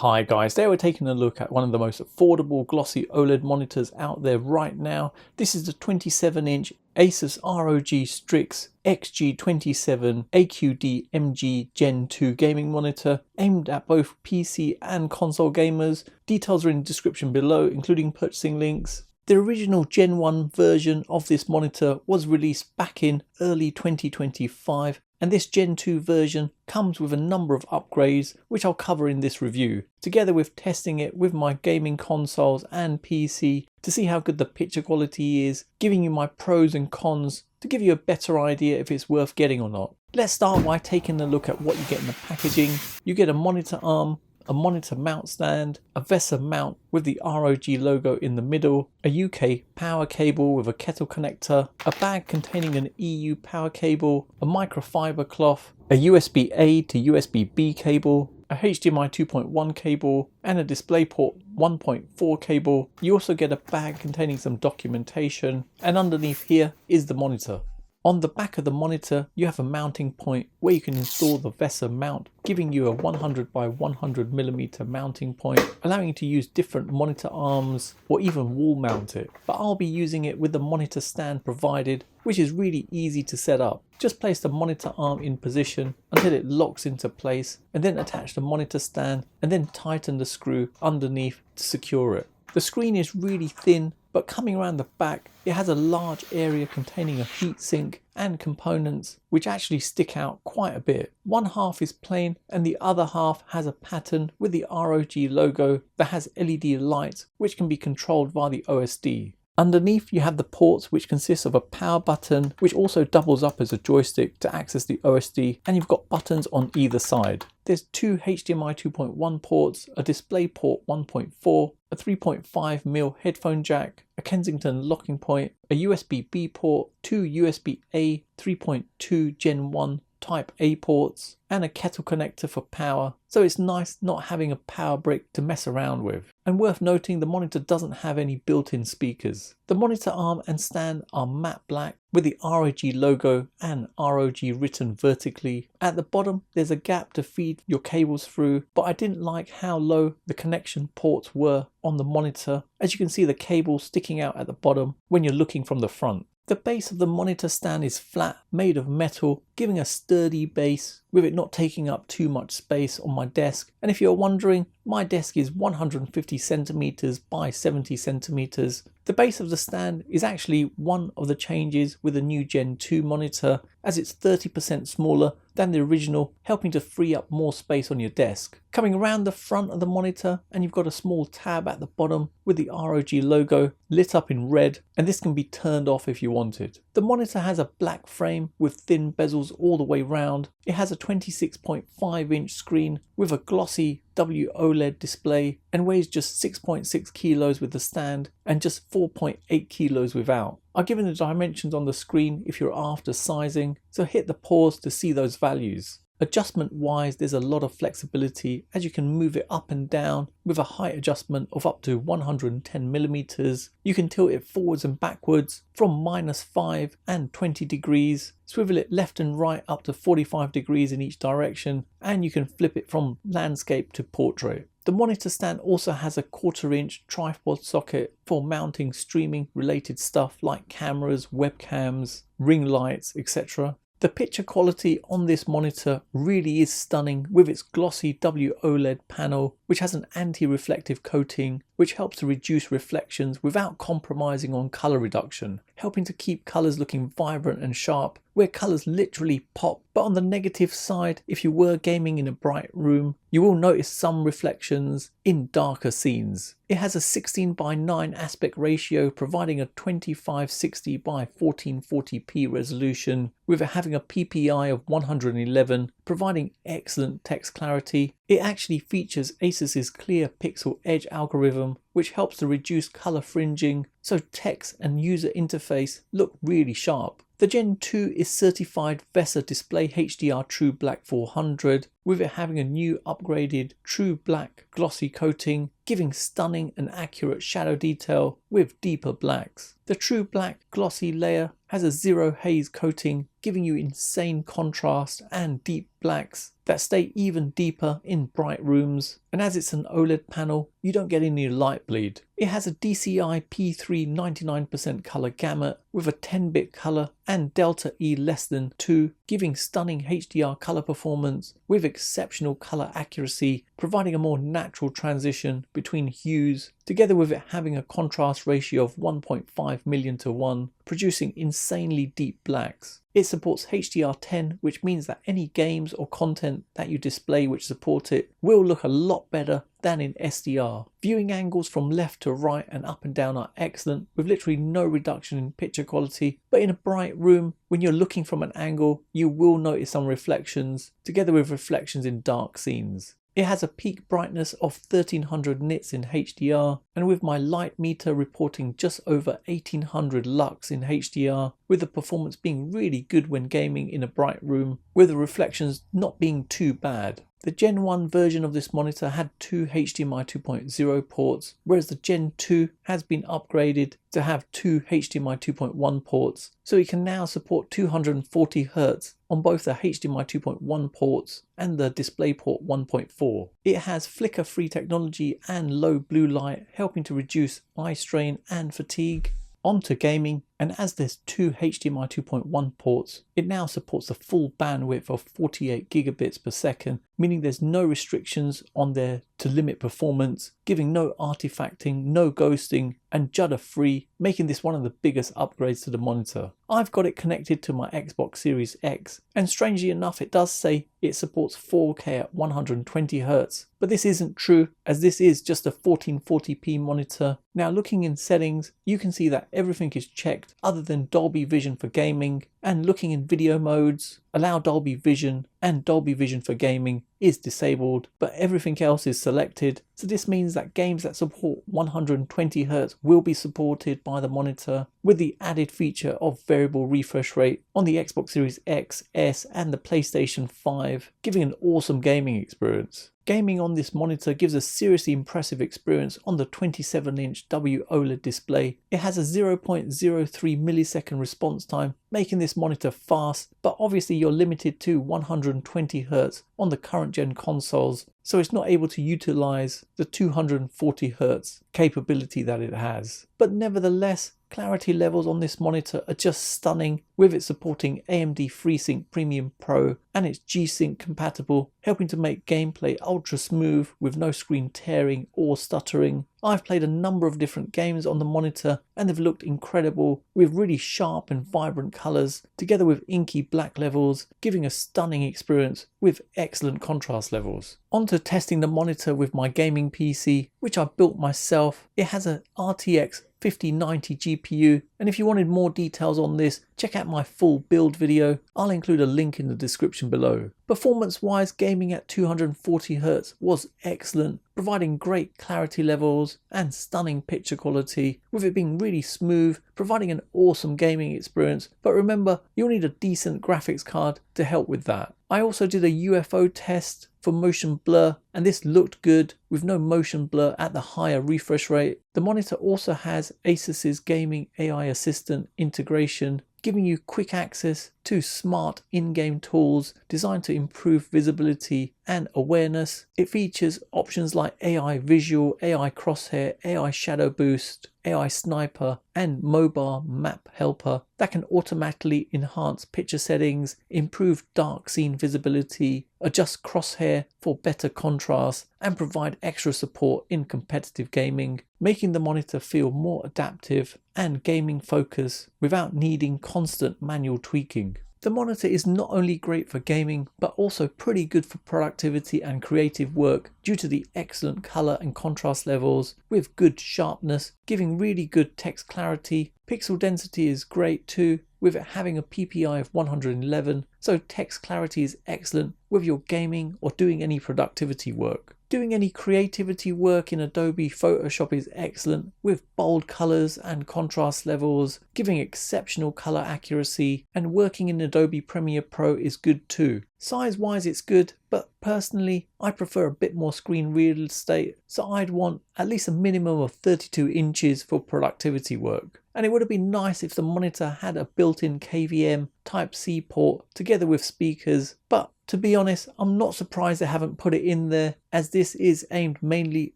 Hi guys, today we're taking a look at one of the most affordable glossy OLED monitors out there right now. This is the 27-inch Asus ROG Strix XG27 AQD-MG Gen 2 gaming monitor aimed at both PC and console gamers. Details are in the description below, including purchasing links. The original Gen 1 version of this monitor was released back in early 2025, and this Gen 2 version comes with a number of upgrades which I'll cover in this review, together with testing it with my gaming consoles and PC to see how good the picture quality is, giving you my pros and cons to give you a better idea if it's worth getting or not. Let's start by taking a look at what you get in the packaging. You get a monitor arm, a monitor mount stand, a VESA mount with the ROG logo in the middle, a UK power cable with a kettle connector, a bag containing an EU power cable, a microfiber cloth, a USB-A to USB-B cable, a HDMI 2.1 cable, and a DisplayPort 1.4 cable. You also get a bag containing some documentation, and underneath here is the monitor. On the back of the monitor, you have a mounting point where you can install the VESA mount, giving you a 100 by 100mm mounting point, allowing you to use different monitor arms or even wall mount it. But I'll be using it with the monitor stand provided, which is really easy to set up. Just place the monitor arm in position until it locks into place, and then attach the monitor stand and then tighten the screw underneath to secure it. The screen is really thin, but coming around the back, it has a large area containing a heatsink and components which actually stick out quite a bit. One half is plain and the other half has a pattern with the ROG logo that has LED lights which can be controlled via the OSD. Underneath you have the ports, which consists of a power button which also doubles up as a joystick to access the OSD, and you've got buttons on either side. There's two HDMI 2.1 ports, a DisplayPort 1.4, a 3.5mm headphone jack, a Kensington locking point, a USB-B port, two USB-A 3.2 Gen 1 Type A ports, and a kettle connector for power, so it's nice not having a power brick to mess around with. And worth noting, the monitor doesn't have any built-in speakers. The monitor arm and stand are matte black with the ROG logo and ROG written vertically. At the bottom there's a gap to feed your cables through, but I didn't like how low the connection ports were on the monitor, as you can see the cable sticking out at the bottom when you're looking from the front. The base of the monitor stand is flat, made of metal, giving a sturdy base with it not taking up too much space on my desk. And if you're wondering, my desk is 150cm by 70cm. The base of the stand is actually one of the changes with the new Gen 2 monitor, as it's 30% smaller than the original, helping to free up more space on your desk. Coming around the front of the monitor, and you've got a small tab at the bottom with the ROG logo lit up in red, and this can be turned off if you wanted. The monitor has a black frame with thin bezels all the way round. It has a 26.5-inch screen with a glossy OLED display and weighs just 6.6 kilos with the stand and just 4.8 kilos without. I've given the dimensions on the screen if you're after sizing, so hit the pause to see those values. Adjustment wise, there's a lot of flexibility, as you can move it up and down with a height adjustment of up to 110mm. You can tilt it forwards and backwards from -5 and 20 degrees, swivel it left and right up to 45 degrees in each direction, and you can flip it from landscape to portrait. The monitor stand also has a 1/4-inch tripod socket for mounting streaming related stuff like cameras, webcams, ring lights, etc. The picture quality on this monitor really is stunning with its glossy OLED panel, which has an anti-reflective coating which helps to reduce reflections without compromising on color reduction, helping to keep colors looking vibrant and sharp where colors literally pop. But on the negative side, if you were gaming in a bright room, you will notice some reflections in darker scenes. It has a 16:9 aspect ratio, providing a 2560 by 1440p resolution, with it having a PPI of 111, providing excellent text clarity. It actually features Asus's clear pixel edge algorithm, which helps to reduce color fringing, so text and user interface look really sharp. The Gen 2 is certified VESA Display HDR True Black 400, with it having a new upgraded True Black glossy coating, giving stunning and accurate shadow detail with deeper blacks. The true black glossy layer has a zero haze coating, giving you insane contrast and deep blacks that stay even deeper in bright rooms. And as it's an OLED panel, you don't get any light bleed. It has a DCI P3 99% color gamut with a 10-bit color and delta E less than 2, giving stunning HDR color performance with exceptional color accuracy, providing a more natural transition between hues, together with it having a contrast ratio of 1.5 million to 1, producing insanely deep blacks. It supports HDR10, which means that any games or content that you display which support it will look a lot better than in SDR. Viewing angles from left to right and up and down are excellent, with literally no reduction in picture quality, but in a bright room, when you're looking from an angle, you will notice some reflections, together with reflections in dark scenes. It has a peak brightness of 1300 nits in HDR, and with my light meter reporting just over 1800 lux in HDR, with the performance being really good when gaming in a bright room, with the reflections not being too bad. The Gen 1 version of this monitor had 2 HDMI 2.0 ports, whereas the Gen 2 has been upgraded to have 2 HDMI 2.1 ports, so it can now support 240Hz on both the HDMI 2.1 ports and the DisplayPort 1.4. It has flicker-free technology and low blue light, helping to reduce eye strain and fatigue. Onto gaming, and as there's 2 HDMI 2.1 ports, it now supports the full bandwidth of 48 gigabits per second, meaning there's no restrictions on there to limit performance, giving no artifacting, no ghosting, and judder free, making this one of the biggest upgrades to the monitor. I've got it connected to my Xbox Series X, and strangely enough it does say it supports 4K at 120Hz, but this isn't true, as this is just a 1440p monitor. Now looking in settings, you can see that everything is checked other than Dolby Vision for gaming, and looking in video modes, allow Dolby Vision and Dolby Vision for gaming is disabled, but everything else is selected. So this means that games that support 120Hz will be supported by the monitor, with the added feature of variable refresh rate on the Xbox Series X, S and the PlayStation 5, giving an awesome gaming experience. Gaming on this monitor gives a seriously impressive experience on the 27-inch OLED display. It has a 0.03 millisecond response time, making this monitor fast, but obviously you're limited to 120Hz on the current gen consoles, so it's not able to utilize the 240Hz capability that it has. But nevertheless, clarity levels on this monitor are just stunning, with it supporting AMD FreeSync Premium Pro and it's G-Sync compatible, helping to make gameplay ultra smooth with no screen tearing or stuttering. I've played a number of different games on the monitor and they've looked incredible, with really sharp and vibrant colours together with inky black levels, giving a stunning experience with excellent contrast levels. On to testing the monitor with my gaming PC, which I built myself. It has a RTX 5090 GPU, and if you wanted more details on this, check out my full build video. I'll include a link in the description below. Performance wise, gaming at 240Hz was excellent, providing great clarity levels and stunning picture quality, with it being really smooth, providing an awesome gaming experience. But remember, you'll need a decent graphics card to help with that. I also did a UFO test for motion blur, and this looked good with no motion blur at the higher refresh rate. The monitor also has Asus's gaming AI assistant integration, giving you quick access to smart in-game tools designed to improve visibility and awareness. It features options like AI Visual, AI Crosshair, AI Shadow Boost, AI Sniper and Mobile Map Helper that can automatically enhance picture settings, improve dark scene visibility, adjust crosshair for better contrast and provide extra support in competitive gaming, making the monitor feel more adaptive and gaming focused without needing constant manual tweaking. The monitor is not only great for gaming, but also pretty good for productivity and creative work due to the excellent color and contrast levels with good sharpness, giving really good text clarity. Pixel density is great too, with it having a PPI of 111, so text clarity is excellent with your gaming or doing any productivity work. Doing any creativity work in Adobe Photoshop is excellent, with bold colors and contrast levels, giving exceptional color accuracy, and working in Adobe Premiere Pro is good too. Size wise it's good, but personally I prefer a bit more screen real estate, so I'd want at least a minimum of 32 inches for productivity work. And it would have been nice if the monitor had a built-in KVM Type-C port together with speakers, but to be honest, I'm not surprised they haven't put it in there, as this is aimed mainly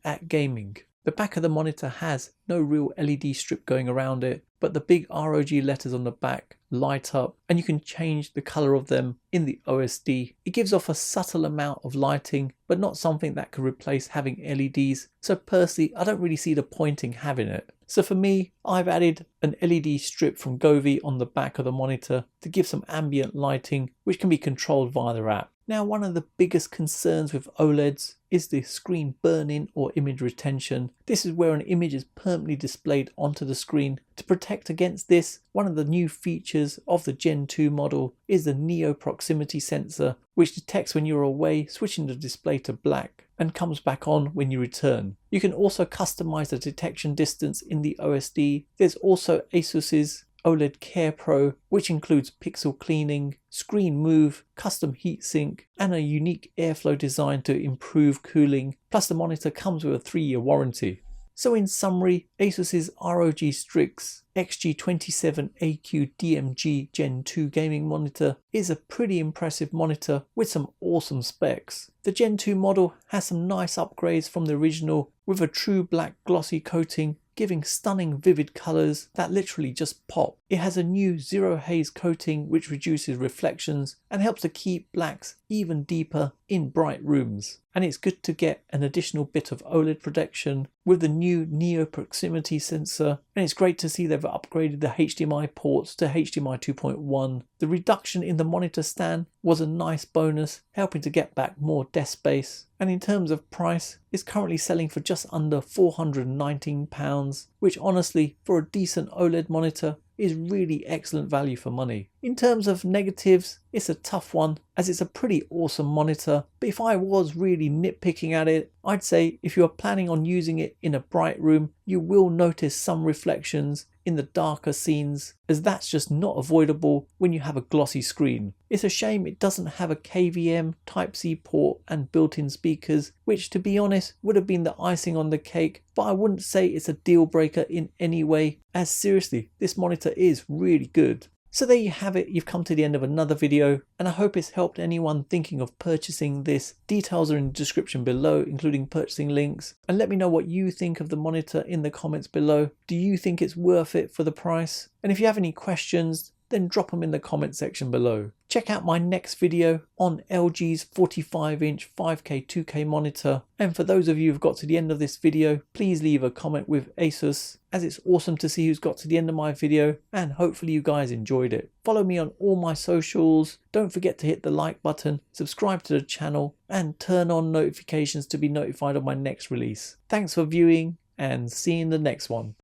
at gaming. The back of the monitor has no real LED strip going around it, but the big ROG letters on the back light up and you can change the color of them in the OSD. It gives off a subtle amount of lighting, but not something that could replace having LEDs. So personally, I don't really see the point in having it. So for me, I've added an LED strip from Govee on the back of the monitor to give some ambient lighting, which can be controlled via the app. Now, one of the biggest concerns with OLEDs is the screen burn-in or image retention. This is where an image is permanently displayed onto the screen. To protect against this, one of the new features of the Gen 2 model is the Neo proximity sensor, which detects when you're away, switching the display to black, and comes back on when you return. You can also customize the detection distance in the OSD. There's also Asus's OLED Care Pro, which includes pixel cleaning, screen move, custom heatsink, and a unique airflow design to improve cooling. Plus the monitor comes with a 3-year warranty. So in summary, Asus's ROG Strix XG27 AQD-MG Gen 2 gaming monitor is a pretty impressive monitor with some awesome specs. The Gen 2 model has some nice upgrades from the original, with a true black glossy coating, giving stunning vivid colours that literally just pop. It has a new zero haze coating which reduces reflections and helps to keep blacks even deeper in bright rooms. And it's good to get an additional bit of OLED protection with the new Neo proximity sensor, and it's great to see they've upgraded the HDMI ports to HDMI 2.1. The reduction in the monitor stand was a nice bonus, helping to get back more desk space. And in terms of price, it's currently selling for just under £419, which honestly, for a decent OLED monitor, is really excellent value for money. In terms of negatives, it's a tough one as it's a pretty awesome monitor, but if I was really nitpicking at it, I'd say if you are planning on using it in a bright room, you will notice some reflections in the darker scenes, as that's just not avoidable when you have a glossy screen. It's a shame it doesn't have a KVM Type-C port and built-in speakers, which to be honest would have been the icing on the cake, but I wouldn't say it's a deal breaker in any way, as seriously, this monitor is really good. So there you have it, you've come to the end of another video, and I hope it's helped anyone thinking of purchasing this. Details are in the description below, including purchasing links, and let me know what you think of the monitor in the comments below. Do you think it's worth it for the price? And if you have any questions, then drop them in the comment section below. Check out my next video on LG's 45-inch 5K 2K monitor. And for those of you who've got to the end of this video, please leave a comment with Asus, as it's awesome to see who's got to the end of my video, and hopefully you guys enjoyed it. Follow me on all my socials. Don't forget to hit the like button, subscribe to the channel, and turn on notifications to be notified of my next release. Thanks for viewing, and see you in the next one.